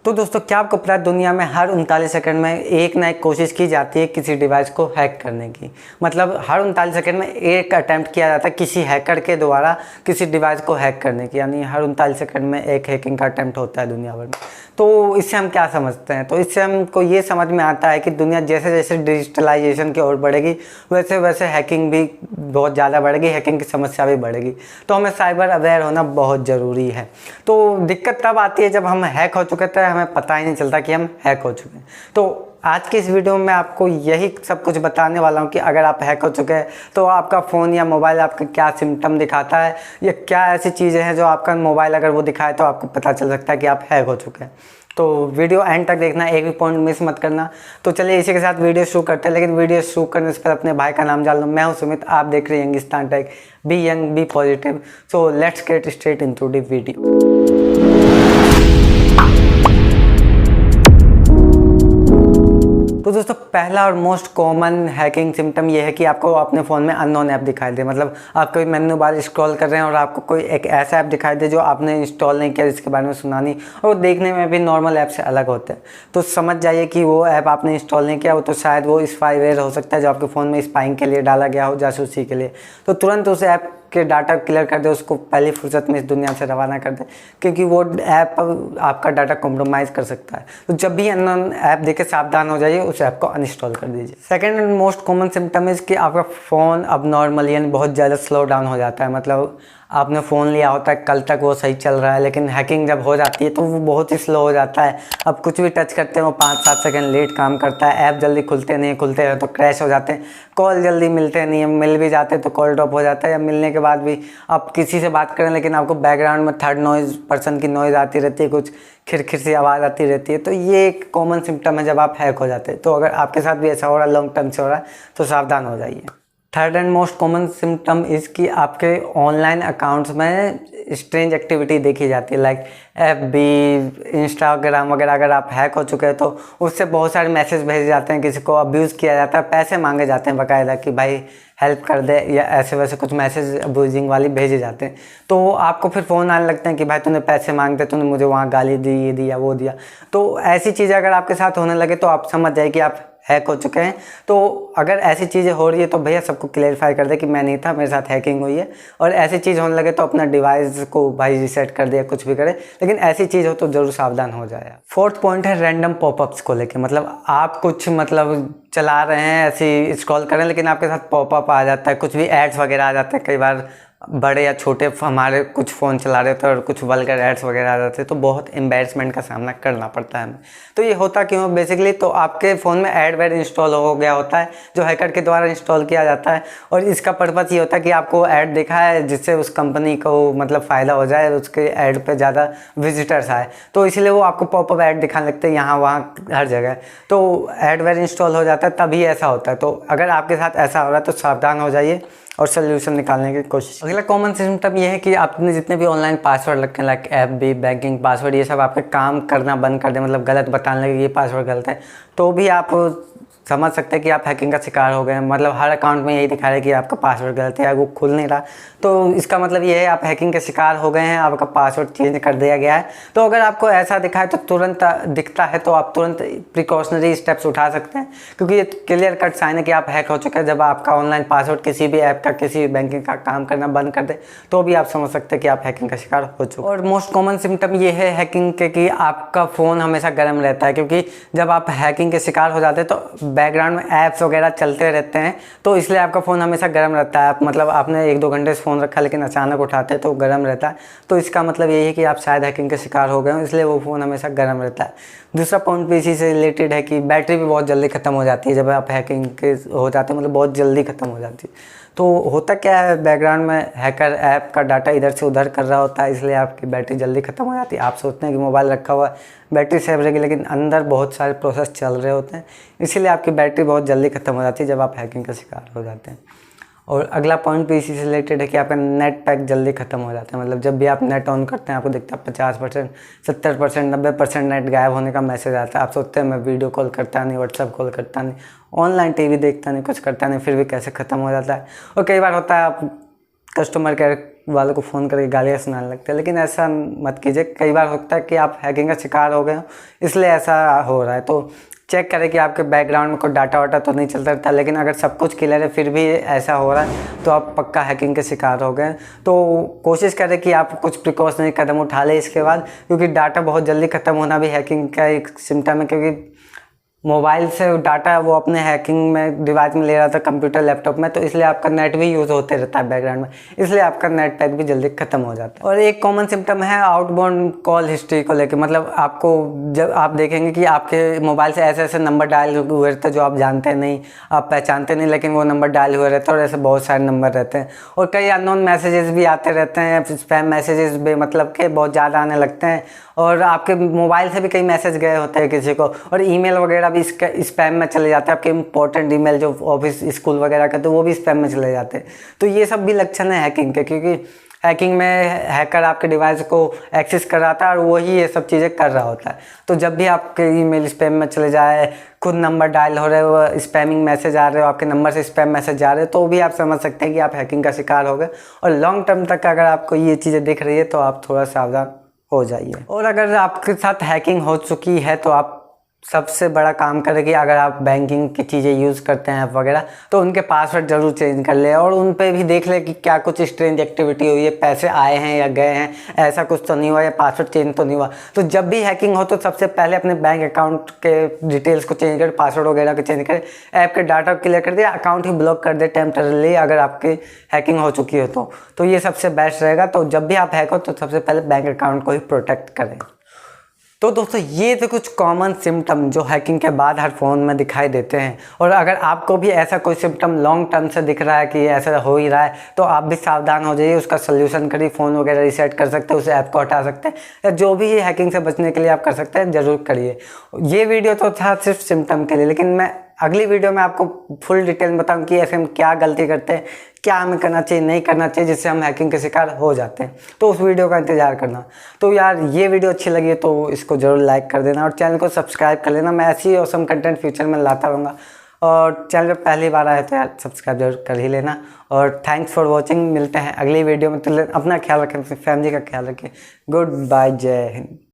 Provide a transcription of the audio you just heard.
तो दोस्तों क्या आपको पता है दुनिया में हर 39 सेकंड में एक ना एक कोशिश की जाती है किसी डिवाइस को हैक करने की। मतलब हर 39 सेकंड में एक अटैम्प्ट किया जाता है किसी हैकर के द्वारा किसी डिवाइस को हैक करने की, यानी हर 39 सेकंड में एक हैकिंग का अटैम्प्ट होता है दुनिया भर में। तो इससे हम क्या समझते हैं? तो इससे हमको ये समझ में आता है कि दुनिया जैसे जैसे डिजिटलाइजेशन की ओर बढ़ेगी वैसे वैसे हैकिंग भी बहुत ज़्यादा बढ़ेगी, हैकिंग की समस्या भी बढ़ेगी। तो हमें साइबर अवेयर होना बहुत ज़रूरी है। तो दिक्कत तब आती है जब हम हैक हो चुके थे, हमें पता ही नहीं चलता कि हम हैक हो चुके हैं। तो आज की इस वीडियो में आपको यही सब कुछ बताने वाला हूँ कि अगर आप हैक हो चुके हैं तो आपका फ़ोन या मोबाइल आपका क्या सिम्टम दिखाता है, या क्या ऐसी चीज़ें हैं जो आपका मोबाइल अगर वो दिखाए तो आपको पता चल सकता है कि आप हैक हो चुके हैं। तो वीडियो एंड तक देखना, एक भी पॉइंट मिस मत करना। तो चलिए इसी के साथ वीडियो शुरू करते हैं, लेकिन वीडियो शुरू करने से पहले अपने भाई का नाम जान लो। मैं हूँ सुमित, आप देख रहे हैं Youngistan tech. Be young, be positive. So let's get straight into the video. तो दोस्तों पहला और मोस्ट कॉमन हैकिंग सिम्टम ये है कि आपको अपने फ़ोन में अननोन ऐप दिखाई दे। मतलब आप कोई मेन्यू बार स्क्रॉल कर रहे हैं और आपको कोई एक ऐसा ऐप दिखाई दे जो आपने इंस्टॉल नहीं किया, जिसके बारे में सुना नहीं, और वो देखने में भी नॉर्मल ऐप से अलग होते हैं। तो समझ जाइए कि वो ऐप आपने इंस्टॉल नहीं किया, वो तो शायद वो स्पाईवेयर हो सकता है जो आपके फ़ोन में स्पाइंग के लिए डाला गया हो, जासूसी के लिए। तो तुरंत उस ऐप के डाटा क्लियर कर दे, उसको पहली फुर्सत में इस दुनिया से रवाना कर दे, क्योंकि वो ऐप आपका डाटा कॉम्प्रोमाइज़ कर सकता है। तो जब भी अननोन ऐप देखे सावधान हो जाइए, उस ऐप को अनइंस्टॉल कर दीजिए। Second and most common symptom is कि आपका फ़ोन अब नॉर्मल यानी बहुत ज़्यादा स्लो डाउन हो जाता है। मतलब आपने फ़ोन लिया होता है, कल तक वो सही चल रहा है, लेकिन हैकिंग जब हो जाती है तो वो बहुत ही स्लो हो जाता है। अब कुछ भी टच करते हैं वो 5-7 सेकंड लेट काम करता है। ऐप जल्दी खुलते नहीं, खुलते हैं तो क्रैश हो जाते हैं। कॉल जल्दी मिलते नहीं, मिल भी जाते हैं तो कॉल ड्रॉप हो जाता है, या मिलने के बाद भी आप किसी से बात करें लेकिन आपको बैकग्राउंड में थर्ड नॉइज़, पर्सन की नॉइज़ आती रहती है, कुछ खिरखिर सी आवाज़ आती रहती है। तो ये एक कॉमन सिम्टम है जब आप हैक हो जाते हैं। तो अगर आपके साथ भी ऐसा हो रहा है, लॉन्ग टर्म से हो रहा है, तो सावधान हो जाइए। Third and most common symptom is कि आपके ऑनलाइन अकाउंट्स में स्ट्रेंज एक्टिविटी देखी जाती है, लाइक FB, इंस्टाग्राम वगैरह। अगर आप हैक हो चुके हैं तो उससे बहुत सारे मैसेज भेजे जाते हैं, किसी को अब्यूज़ किया जाता है, पैसे मांगे जाते हैं बाकायदा कि भाई हेल्प कर दे, या ऐसे वैसे कुछ मैसेज अब्यूजिंग वाली भेजे जाते हैं। तो आपको फिर फ़ोन आने लगते हैं कि भाई तूने पैसे मांगते, तूने मुझे वहाँ गाली दी, ये दिया, वो दिया। तो ऐसी चीज़ें अगर आपके साथ होने लगे तो आप समझ जाए कि आप हैक हो चुके हैं। तो अगर ऐसी चीज़ें हो रही है तो भैया सबको क्लेरिफाई कर दे कि मैं नहीं था, मेरे साथ हैकिंग हुई है। और ऐसी चीज़ होने लगे तो अपना डिवाइस को भाई रीसेट कर दिया, कुछ भी करे, लेकिन ऐसी चीज़ हो तो ज़रूर सावधान हो जाए। फोर्थ पॉइंट है रैंडम पॉपअप्स को लेके। मतलब आप कुछ चला रहे हैं, ऐसे स्क्रॉल कर रहे हैं, लेकिन आपके साथ पॉपअप आ जाता है, कुछ भी एड्स वगैरह आ जाते हैं। कई बार बड़े या छोटे हमारे कुछ फ़ोन चला रहे थे और कुछ वल्गर एड्स वगैरह आ जाते हैं, तो बहुत एम्बैरसमेंट का सामना करना पड़ता है हमें। तो ये होता क्यों? बेसिकली तो आपके फ़ोन में ऐड वैड इंस्टॉल हो गया होता है, जो हैकर के द्वारा इंस्टॉल किया जाता है, और इसका पर्पज़ ये होता है कि आपको ऐड दिखा है जिससे उस कंपनी को फ़ायदा हो जाए, उसके ऐड पे ज़्यादा विजिटर्स आए। तो इसलिए वो आपको पॉपअप ऐड दिखाने लगते हैं यहाँ वहाँ हर जगह। तो ऐड वैड इंस्टॉल हो जाता है, तभी ऐसा होता है। तो अगर आपके साथ ऐसा हो रहा है तो सावधान हो जाइए और सोल्यूशन निकालने की कोशिश। अगला कॉमन सिम्टम ये है कि आपने जितने भी ऑनलाइन पासवर्ड रखे हैं, लाइक FB, बैंकिंग पासवर्ड, ये सब आपके काम करना बंद कर दें। मतलब गलत बताने लगे ये पासवर्ड गलत है, तो भी आप समझ सकते हैं कि आप हैकिंग का शिकार हो गए हैं। मतलब हर अकाउंट में यही दिखा रहा है कि आपका पासवर्ड गलत है या वो खुल नहीं रहा, तो इसका मतलब ये है आप हैकिंग के शिकार हो गए हैं, आपका पासवर्ड चेंज कर दिया गया है। तो अगर आपको ऐसा दिखाए तो तुरंत दिखता है तो आप तुरंत प्रिकॉशनरी स्टेप्स उठा सकते हैं, क्योंकि ये क्लियर कट साइन है कि आप हैक हो चुके हैं। जब आपका ऑनलाइन पासवर्ड किसी भी ऐप का, किसी भी बैंकिंग का काम करना बंद कर दे, तो भी आप समझ सकते हैं कि आप हैकिंग का शिकार हो चुके हैं। और मोस्ट कॉमन सिम्टम ये है हैकिंग के कि आपका फ़ोन हमेशा गर्म रहता है, क्योंकि जब आप हैकिंग के शिकार हो जाते हैं तो बैकग्राउंड में ऐप्स वगैरह चलते रहते हैं, तो इसलिए आपका फ़ोन हमेशा गर्म रहता है। मतलब आपने 1-2 घंटे से फ़ोन रखा लेकिन अचानक उठाते हैं तो गर्म रहता है। तो इसका मतलब यही है कि आप शायद हैकिंग के शिकार हो गए हो, इसलिए वो फ़ोन हमेशा गर्म रहता है। दूसरा पॉइंट भी इसी से रिलेटेड है कि बैटरी भी बहुत जल्दी ख़त्म हो जाती है जब आप हैकिंग के हो जाते हैं। मतलब बहुत जल्दी ख़त्म हो जाती है। तो होता क्या है, बैकग्राउंड में हैकर ऐप का डाटा इधर से उधर कर रहा होता है, इसलिए आपकी बैटरी जल्दी ख़त्म हो जाती है। आप सोचते हैं कि मोबाइल रखा हुआ बैटरी सेव रहेगी, लेकिन अंदर बहुत सारे प्रोसेस चल रहे होते हैं, इसीलिए आपकी बैटरी बहुत जल्दी ख़त्म हो जाती है जब आप हैकिंग का शिकार हो जाते हैं। और अगला पॉइंट भी इसी से रिलेटेड है कि आपका नेट पैक जल्दी ख़त्म हो जाता है। मतलब जब भी आप नेट ऑन करते हैं आपको दिखता है 50%, 70%, 90% नेट गायब होने का मैसेज आता है। आप सोचते हैं मैं वीडियो कॉल करता नहीं, व्हाट्सएप कॉल करता नहीं, ऑनलाइन टीवी देखता नहीं, कुछ करता नहीं, फिर भी कैसे ख़त्म हो जाता है। और कई बार होता है आप कस्टमर केयर वालों को फ़ोन करके गालियाँ सुनाने लगते हैं, लेकिन ऐसा मत कीजिए। कई बार होता है कि आप हैकिंग का शिकार हो गए हो, इसलिए ऐसा हो रहा है। तो चेक करें कि आपके बैकग्राउंड में कोई डाटा वाटा तो नहीं चलता रहता, लेकिन अगर सब कुछ क्लियर है फिर भी ऐसा हो रहा है तो आप पक्का हैकिंग के शिकार हो गए। तो कोशिश करें कि आप कुछ प्रिकॉशनरी कदम उठा लें इसके बाद, क्योंकि डाटा बहुत जल्दी ख़त्म होना भी हैकिंग का एक सिम्टम है। क्योंकि मोबाइल से डाटा वो अपने हैकिंग में डिवाइस में ले रहा था, कंप्यूटर लैपटॉप में, तो इसलिए आपका नेट भी यूज़ होते रहता है बैकग्राउंड में, इसलिए आपका नेट पैक भी जल्दी ख़त्म हो जाता है। और एक कॉमन सिम्टम है आउटबाउंड कॉल हिस्ट्री को लेकर। मतलब आपको जब आप देखेंगे कि आपके मोबाइल से ऐसे ऐसे नंबर डायल हुए रहते हैं जो आप जानते नहीं, आप पहचानते नहीं, लेकिन वो नंबर डायल हुए रहते हैं और ऐसे बहुत सारे नंबर रहते हैं। और कई अननोन मैसेजेस भी आते रहते हैं, स्पैम मैसेजेस बेमतलब के बहुत ज़्यादा आने लगते हैं, और आपके मोबाइल से भी कई मैसेज गए होते हैं किसी को, और ईमेल वगैरह भी स्पैम में चले जाते हैं। आपके इंपॉर्टेंट ईमेल जो ऑफिस स्कूल वगैरह का, तो वो भी स्पैम में चले जाते हैं। तो ये सब भी लक्षण है हैकिंग के, क्योंकि हैकिंग में हैकर आपके डिवाइस को एक्सेस कर रहा था और वही ये सब चीज़ें कर रहा होता है। तो जब भी आपके ईमेल स्पैम में चले जाए, खुद नंबर डायल हो रहे हो, स्पैमिंग मैसेज आ रहे हो, आपके नंबर से स्पैम मैसेज जा रहे हो, तो भी आप समझ सकते हैं कि आप हैकिंग का शिकार हो गए। और लॉन्ग टर्म तक अगर आपको ये चीज़ें दिख रही है तो आप थोड़ा सावधान हो जाइए। और अगर आपके साथ हैकिंग हो चुकी है तो आप सबसे बड़ा काम करें कि अगर आप बैंकिंग की चीज़ें यूज़ करते हैं ऐप वगैरह, तो उनके पासवर्ड ज़रूर चेंज कर ले, और उन पे भी देख ले कि क्या कुछ स्ट्रेंज एक्टिविटी हुई है, पैसे आए हैं या गए हैं, ऐसा कुछ तो नहीं हुआ, या पासवर्ड चेंज तो नहीं हुआ। तो जब भी हैकिंग हो तो सबसे पहले अपने बैंक अकाउंट के डिटेल्स को चेंज करें, पासवर्ड वगैरह को चेंज करें, ऐप के डाटा क्लियर कर दे, अकाउंट ही ब्लॉक कर दे टेम्परली अगर आपकी हैकिंग हो चुकी हो तो ये सबसे बेस्ट रहेगा। तो जब भी आप हैक हो तो सबसे पहले बैंक अकाउंट को ही प्रोटेक्ट करें। तो दोस्तों ये थे कुछ कॉमन सिम्टम जो हैकिंग के बाद हर फ़ोन में दिखाई देते हैं। और अगर आपको भी ऐसा कोई सिम्टम लॉन्ग टर्म से दिख रहा है कि ऐसा हो ही रहा है, तो आप भी सावधान हो जाइए, उसका सोल्यूशन करिए। फ़ोन वगैरह रीसेट कर सकते हैं, उस ऐप को हटा सकते हैं, या जो भी हैकिंग से बचने के लिए आप कर सकते हैं ज़रूर करिए। ये वीडियो तो था सिर्फ सिम्टम के लिए, लेकिन मैं अगली वीडियो में आपको फुल डिटेल में बताऊँ कि ऐसे हम क्या गलती करते हैं, क्या हमें करना चाहिए, नहीं करना चाहिए, जिससे हम हैकिंग के शिकार हो जाते हैं। तो उस वीडियो का इंतजार करना। तो यार ये वीडियो अच्छी लगी तो इसको ज़रूर लाइक कर देना और चैनल को सब्सक्राइब कर लेना। मैं ऐसी ऑसम कंटेंट फ्यूचर में लाता रहूँगा, और चैनल पर पहली बार आए तो यार सब्सक्राइब जरूर कर ही लेना। और थैंक्स फॉर वॉचिंग। मिलते हैं अगली वीडियो में। तो अपना ख्याल रखें, अपनी फैमिली का ख्याल रखें। गुड बाय, जय हिंद।